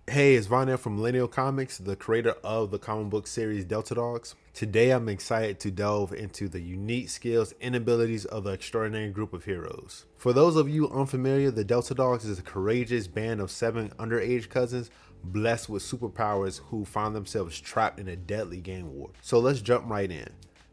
Hey, it's Vonel from Millennial Comics, the creator of the comic book series Delta Dogs. Today I'm excited to delve into the unique skills and abilities of the extraordinary group of heroes. For those of you unfamiliar, the Delta Dogs is a courageous band of 7 underage cousins blessed with superpowers who find themselves trapped in a deadly gang war. So let's jump right in.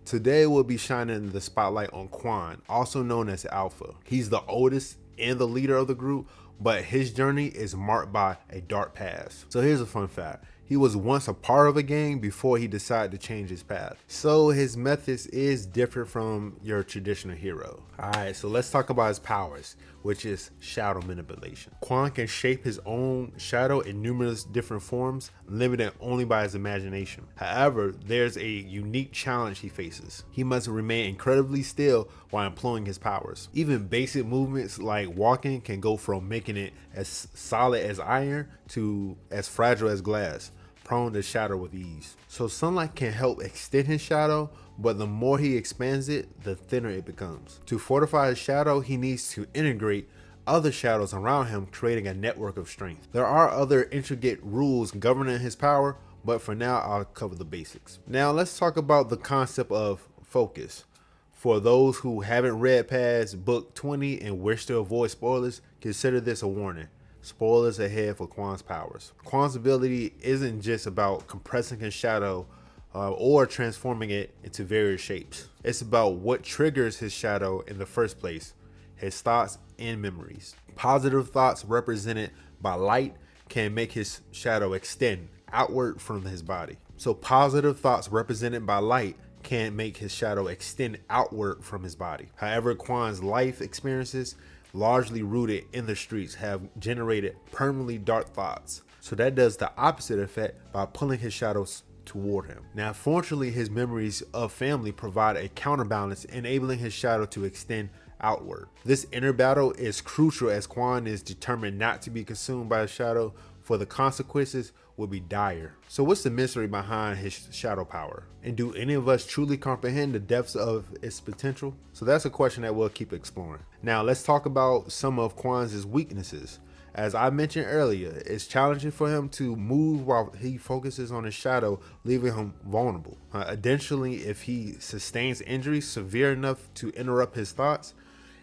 Today we'll be shining the spotlight on Quan, also known as Alpha. He's the oldest and the leader of the group, but his journey is marked by a dark past. So here's a fun fact. He was once a part of a gang before he decided to change his path. So his methods is different from your traditional hero. Alright, so let's talk about his powers, which is shadow manipulation. Quan can shape his own shadow in numerous different forms, limited only by his imagination. However, there's a unique challenge he faces. He must remain incredibly still while employing his powers. Even basic movements like walking can go from making it as solid as iron to as fragile as glass, prone to shatter with ease. So sunlight can help extend his shadow, but the more he expands it, the thinner it becomes. To fortify his shadow, he needs to integrate other shadows around him, creating a network of strength. There are other intricate rules governing his power, but for now I'll cover the basics. Now let's talk about the concept of focus. For those who haven't read past book 20 and wish to avoid spoilers, consider this a warning. Spoilers ahead for Quan's powers. Quan's ability isn't just about compressing his shadow or transforming it into various shapes. It's about what triggers his shadow in the first place, his thoughts and memories. Positive thoughts represented by light can make his shadow extend outward from his body. So positive thoughts represented by light can make his shadow extend outward from his body. However, Quan's life experiences, largely rooted in the streets, have generated permanently dark thoughts. So that does the opposite effect by pulling his shadows toward him. Now, fortunately, his memories of family provide a counterbalance, enabling his shadow to extend outward. This inner battle is crucial as Quan is determined not to be consumed by his shadow, for the consequences will be dire. So what's the mystery behind his shadow power? And do any of us truly comprehend the depths of its potential? So that's a question that we'll keep exploring. Now let's talk about some of Quan's weaknesses. As I mentioned earlier, it's challenging for him to move while he focuses on his shadow, leaving him vulnerable. Additionally, if he sustains injuries severe enough to interrupt his thoughts,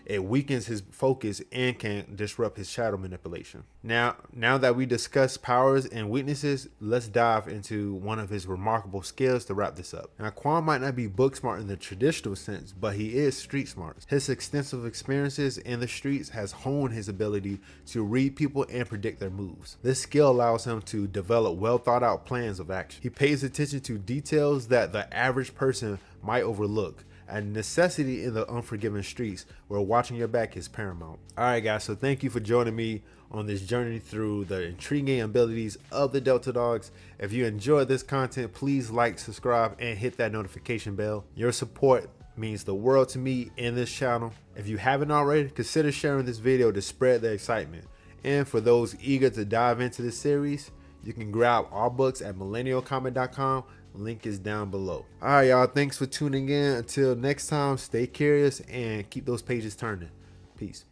it weakens his focus and can disrupt his shadow manipulation. Now that we discussed powers and weaknesses, let's dive into one of his remarkable skills to wrap this up. Now, Quan might not be book smart in the traditional sense, but he is street smart. His extensive experiences in the streets has honed his ability to read people and predict their moves. This skill allows him to develop well thought out plans of action. He pays attention to details that the average person might overlook, a necessity in the unforgiving streets where watching your back is paramount. Alright guys, so thank you for joining me on this journey through the intriguing abilities of the Delta Dogs. If you enjoyed this content, please like, subscribe, and hit that notification bell. Your support means the world to me and this channel. If you haven't already, consider sharing this video to spread the excitement. And for those eager to dive into this series, you can grab our books at millennialcomic.com. Link is down below. All right, y'all. Thanks for tuning in. Until next time, stay curious and keep those pages turning. Peace.